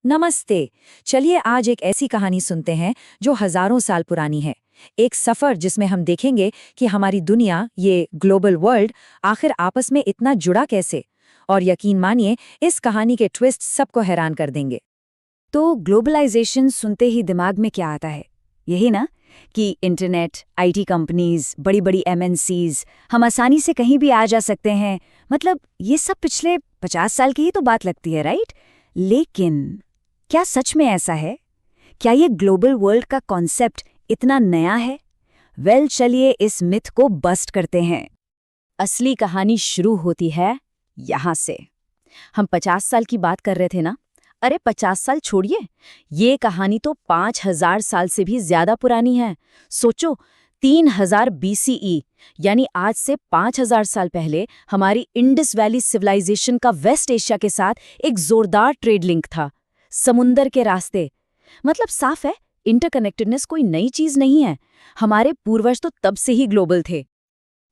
नमस्ते। चलिए आज एक ऐसी कहानी सुनते हैं जो हजारों साल पुरानी है। एक सफर जिसमें हम देखेंगे कि हमारी दुनिया, ये ग्लोबल वर्ल्ड, आखिर आपस में इतना जुड़ा कैसे। और यकीन मानिए, इस कहानी के ट्विस्ट सबको हैरान कर देंगे। तो ग्लोबलाइजेशन सुनते ही दिमाग में क्या आता है? यही ना कि इंटरनेट, आईटी कंपनीज, बड़ी बड़ी एमएनसीज, हम आसानी से कहीं भी आ जा सकते हैं। मतलब ये सब पिछले 50 साल की ही तो बात लगती है, राइट? लेकिन क्या सच में ऐसा है? क्या ये ग्लोबल वर्ल्ड का कॉन्सेप्ट इतना नया है? चलिए इस मिथ को बस्ट करते हैं। असली कहानी शुरू होती है यहाँ से। हम 50 साल की बात कर रहे थे ना? अरे 50 साल छोड़िए, ये कहानी तो 5000 साल से भी ज्यादा पुरानी है। सोचो, 3000 BCE, यानी आज से 5000 साल पहले हमारी इंडस वैली सिविलाइजेशन का वेस्ट एशिया के साथ एक जोरदार ट्रेड लिंक था, समुंदर के रास्ते। मतलब साफ है, इंटरकनेक्टेडनेस कोई नई चीज नहीं है। हमारे पूर्वज तो तब से ही ग्लोबल थे।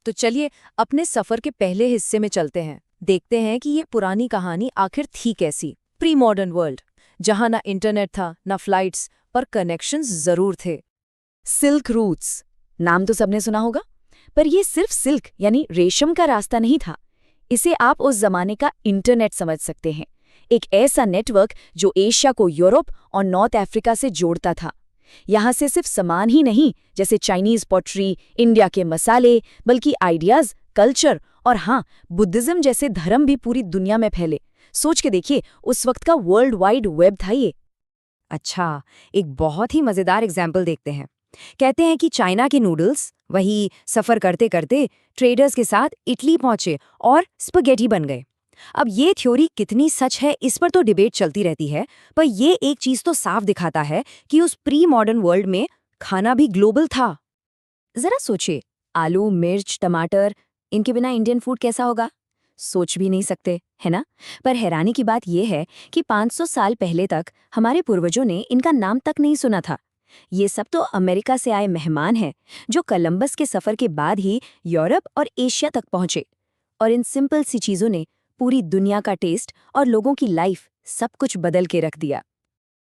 तो चलिए अपने सफर के पहले हिस्से में चलते हैं। देखते हैं कि ये पुरानी कहानी आखिर थी कैसी। प्री मॉडर्न वर्ल्ड, जहां ना इंटरनेट था ना फ्लाइट्स, पर कनेक्शंस जरूर थे। सिल्क रूट्स, नाम तो सबने सुना होगा, पर ये सिर्फ सिल्क यानी रेशम का रास्ता नहीं था। इसे आप उस जमाने का इंटरनेट समझ सकते हैं। एक ऐसा नेटवर्क जो एशिया को यूरोप और नॉर्थ अफ्रीका से जोड़ता था। यहाँ से सिर्फ सामान ही नहीं, जैसे चाइनीज पॉटरी, इंडिया के मसाले, बल्कि आइडियाज, कल्चर और हाँ, बुद्धिज्म जैसे धर्म भी पूरी दुनिया में फैले। सोच के देखिए, उस वक्त का वर्ल्ड वाइड वेब था ये। अच्छा, एक बहुत ही मजेदार एग्जाम्पल देखते हैं। कहते हैं कि चाइना के नूडल्स वही सफर करते करते ट्रेडर्स के साथ इटली पहुंचे और स्पगेटी बन गए। अब ये थ्योरी कितनी सच है, इस पर तो डिबेट चलती रहती है, पर ये एक चीज तो साफ दिखाता है कि उस प्री मॉडर्न वर्ल्ड में खाना भी ग्लोबल था। जरा सोचिए, आलू, मिर्च, टमाटर, इनके बिना इंडियन फूड कैसा होगा? सोच भी नहीं सकते, है ना? पर हैरानी की बात यह है कि 500 साल पहले तक हमारे पूर्वजों ने इनका नाम तक नहीं सुना था। ये सब तो अमेरिका से आए मेहमान हैं, जो कोलंबस के सफर के बाद ही यूरोप और एशिया तक पहुंचे। और इन सिंपल सी चीजों ने पूरी दुनिया का टेस्ट और लोगों की लाइफ सब कुछ बदल के रख दिया।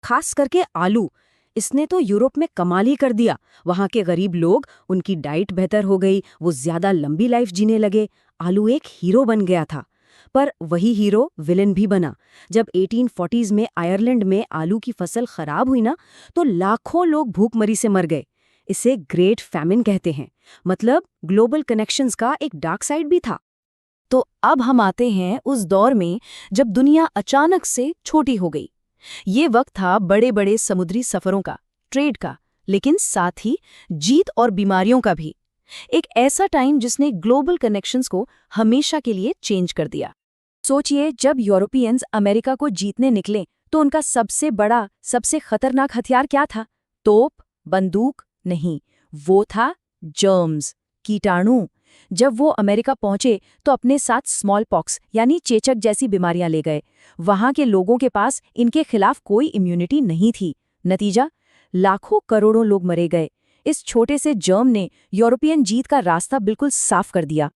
खास करके आलू, इसने तो यूरोप में कमाल ही कर दिया। वहाँ के गरीब लोग, उनकी डाइट बेहतर हो गई, वो ज्यादा लंबी लाइफ जीने लगे। आलू एक हीरो बन गया था। पर वही हीरो विलेन भी बना। जब 1840s में आयरलैंड में आलू की फसल खराब हुई ना, तो लाखों लोग भूखमरी से मर गए। इसे ग्रेट फैमिन कहते हैं। मतलब ग्लोबल कनेक्शंस का एक डार्क साइड भी था। तो अब हम आते हैं उस दौर में जब दुनिया अचानक से छोटी हो गई। ये वक्त था बड़े बड़े समुद्री सफरों का, ट्रेड का, लेकिन साथ ही जीत और बीमारियों का भी। एक ऐसा टाइम जिसने ग्लोबल कनेक्शंस को हमेशा के लिए चेंज कर दिया। सोचिए, जब यूरोपियंस अमेरिका को जीतने निकले तो उनका सबसे बड़ा, सबसे खतरनाक हथियार क्या था? तोप, बंदूक नहीं, वो था जर्म्स, कीटाणु। जब वो अमेरिका पहुंचे तो अपने साथ स्मॉल पॉक्स यानी चेचक जैसी बीमारियां ले गए। वहां के लोगों के पास इनके खिलाफ कोई इम्यूनिटी नहीं थी। नतीजा, लाखों करोड़ों लोग मरे गए। इस छोटे से जर्म ने यूरोपियन जीत का रास्ता बिल्कुल साफ कर दिया।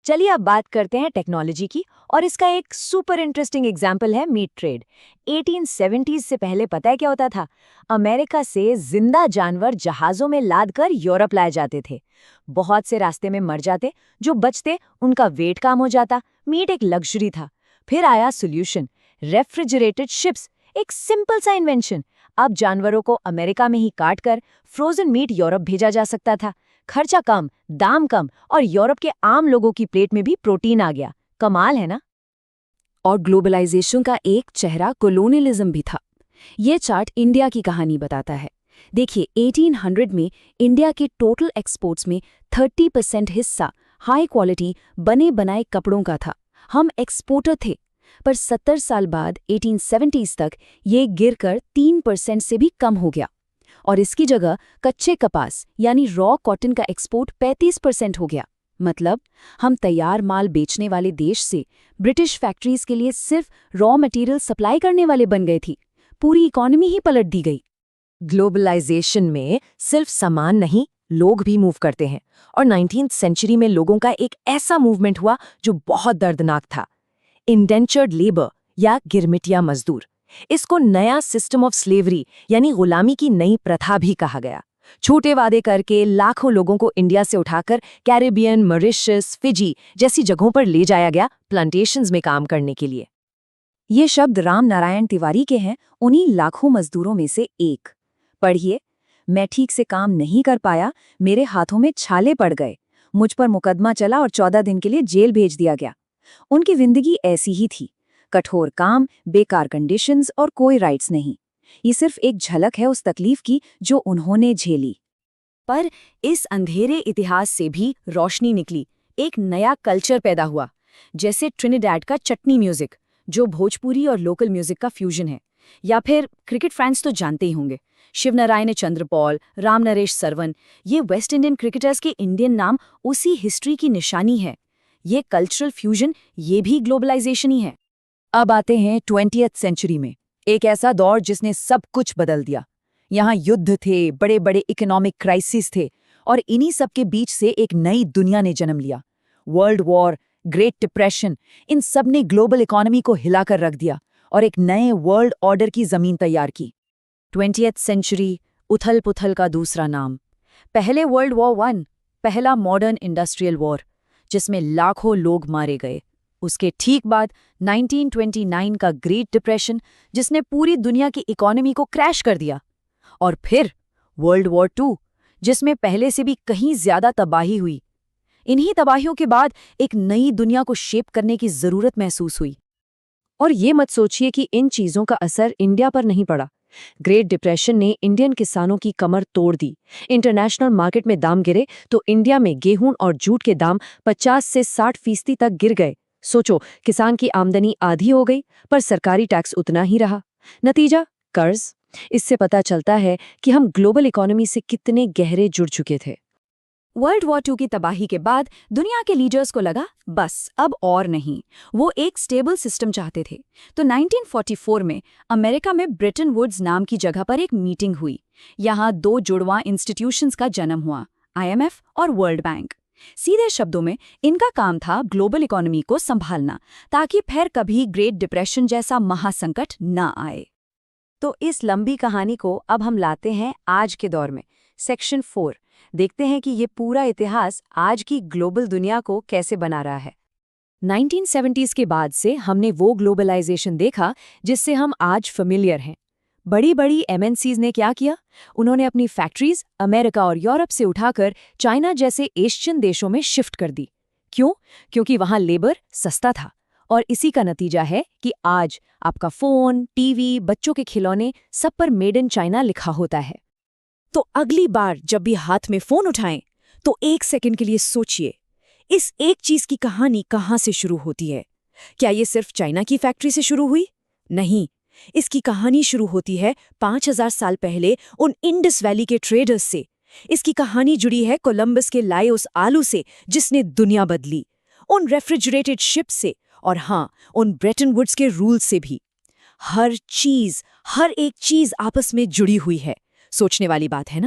चलिए अब बात करते हैं टेक्नोलॉजी की, और इसका एक सुपर इंटरेस्टिंग एग्जाम्पल है मीट ट्रेड। 1870s से पहले पता है क्या होता था? अमेरिका से जिंदा जानवर जहाजों में लादकर यूरोप लाए जाते थे। बहुत से रास्ते में मर जाते, जो बचते उनका वेट कम हो जाता। मीट एक लग्जरी था। फिर आया सोल्यूशन, रेफ्रिजरेटेड शिप्स, एक सिंपल सा इन्वेंशन। अब जानवरों को अमेरिका में ही काट कर फ्रोजन मीट यूरोप भेजा जा सकता था। खर्चा कम, दाम कम, और यूरोप के आम लोगों की प्लेट में भी प्रोटीन आ गया। कमाल है ना? और ग्लोबलाइजेशन का एक चेहरा कोलोनियलिज्म भी था। ये चार्ट इंडिया की कहानी बताता है। देखिए, 1800 में इंडिया के टोटल एक्सपोर्ट्स में 30% हिस्सा हाई क्वालिटी बने बनाए कपड़ों का था। हम एक्सपोर्टर थे। पर 70 साल बाद 1870s तक ये गिरकर 3% से भी कम हो गया, और इसकी जगह कच्चे कपास यानी रॉ कॉटन का एक्सपोर्ट 35% हो गया। मतलब हम तैयार माल बेचने वाले देश से ब्रिटिश फैक्ट्रीज के लिए सिर्फ रॉ मटेरियल सप्लाई करने वाले बन गए थी। पूरी इकोनॉमी ही पलट दी गई। ग्लोबलाइजेशन में सिर्फ सामान नहीं, लोग भी मूव करते हैं। और 19th सेंचुरी में लोगों का एक ऐसा मूवमेंट हुआ जो बहुत दर्दनाक था। इंडेंचर्ड लेबर या गिरमिटिया मजदूर। इसको नया सिस्टम ऑफ स्लेवरी यानी गुलामी की नई प्रथा भी कहा गया। छोटे वादे करके लाखों लोगों को इंडिया से उठाकर कैरिबियन, मॉरिशस, फिजी जैसी जगहों पर ले जाया गया प्लांटेशंस में काम करने के लिए। ये शब्द राम नारायण तिवारी के हैं, उन्हीं लाखों मजदूरों में से एक। पढ़िए, मैं ठीक से काम नहीं कर पाया, मेरे हाथों में छाले पड़ गए, मुझ पर मुकदमा चला और 14 दिन के लिए जेल भेज दिया गया। उनकी जिंदगी ऐसी ही थी, कठोर काम, बेकार कंडीशंस और कोई राइट्स नहीं। ये सिर्फ एक झलक है उस तकलीफ की जो उन्होंने झेली। पर इस अंधेरे इतिहास से भी रोशनी निकली, एक नया कल्चर पैदा हुआ, जैसे ट्रिनिडैड का चटनी म्यूजिक, जो भोजपुरी और लोकल म्यूजिक का फ्यूजन है। या फिर क्रिकेट फैंस तो जानते ही होंगे, शिवनारायण चंद्रपॉल, रामनरेश सरवन, ये वेस्ट इंडियन क्रिकेटर्स के इंडियन नाम उसी हिस्ट्री की निशानी है। ये कल्चरल फ्यूजन, ये भी ग्लोबलाइजेशन ही है। अब आते हैं 20th सेंचुरी में, एक ऐसा दौर जिसने सब कुछ बदल दिया। यहाँ युद्ध थे, बड़े बड़े इकोनॉमिक क्राइसिस थे, और इन्हीं सब के बीच से एक नई दुनिया ने जन्म लिया। वर्ल्ड वॉर, ग्रेट डिप्रेशन, इन सब ने ग्लोबल इकोनॉमी को हिलाकर रख दिया और एक नए वर्ल्ड ऑर्डर की जमीन तैयार की। 20th सेंचुरी, उथल पुथल का दूसरा नाम। पहले वर्ल्ड वॉर 1, पहला मॉडर्न इंडस्ट्रियल वॉर, जिसमें लाखों लोग मारे गए। उसके ठीक बाद 1929 का ग्रेट डिप्रेशन, जिसने पूरी दुनिया की इकोनॉमी को क्रैश कर दिया। और फिर वर्ल्ड वॉर 2, जिसमें पहले से भी कहीं ज्यादा तबाही हुई। इन्हीं तबाहियों के बाद एक नई दुनिया को शेप करने की जरूरत महसूस हुई। और ये मत सोचिए कि इन चीजों का असर इंडिया पर नहीं पड़ा। ग्रेट डिप्रेशन ने इंडियन किसानों की कमर तोड़ दी। इंटरनेशनल मार्केट में दाम गिरे तो इंडिया में गेहूं और जूट के दाम 50 से 60% तक गिर गए। सोचो, किसान की आमदनी आधी हो गई, पर सरकारी टैक्स उतना ही रहा। नतीजा, कर्ज। इससे पता चलता है कि हम ग्लोबल इकोनॉमी से कितने गहरे जुड़ चुके थे। वर्ल्ड वॉर 2 की तबाही के बाद दुनिया के लीडर्स को लगा, बस अब और नहीं। वो एक स्टेबल सिस्टम चाहते थे। तो 1944 में अमेरिका में ब्रेटन वुड्स नाम की जगह पर एक मीटिंग हुई। यहाँ 2 जुड़वां इंस्टीट्यूशंस का जन्म हुआ, IMF और वर्ल्ड बैंक। सीधे शब्दों में इनका काम था ग्लोबल इकोनॉमी को संभालना, ताकि फिर कभी ग्रेट डिप्रेशन जैसा महासंकट न आए। तो इस लंबी कहानी को अब हम लाते हैं आज के दौर में। सेक्शन 4 देखते हैं कि ये पूरा इतिहास आज की ग्लोबल दुनिया को कैसे बना रहा है। 1970s के बाद से हमने वो ग्लोबलाइजेशन देखा जिससे हम आज फेमिलियर हैं। बड़ी बड़ी MNCs ने क्या किया? उन्होंने अपनी फैक्ट्रीज अमेरिका और यूरोप से उठाकर चाइना जैसे एशियन देशों में शिफ्ट कर दी। क्यों? क्योंकि वहां लेबर सस्ता था। और इसी का नतीजा है कि आज आपका फोन, टीवी, बच्चों के खिलौने सब पर मेड इन चाइना लिखा होता है। तो अगली बार जब भी हाथ में फोन उठाएं, तो 1 सेकंड के लिए सोचिए, इस एक चीज की कहानी कहाँ से शुरू होती है? क्या ये सिर्फ चाइना की फैक्ट्री से शुरू हुई? नहीं, इसकी कहानी शुरू होती है 5000 साल पहले उन इंडस वैली के ट्रेडर्स से। इसकी कहानी जुड़ी है कोलंबस के लाए उस आलू से जिसने दुनिया बदली, उन रेफ्रिजरेटेड शिप से, और हाँ, उन ब्रेटन वुड्स के रूल से भी। हर एक चीज आपस में जुड़ी हुई है। सोचने वाली बात है ना?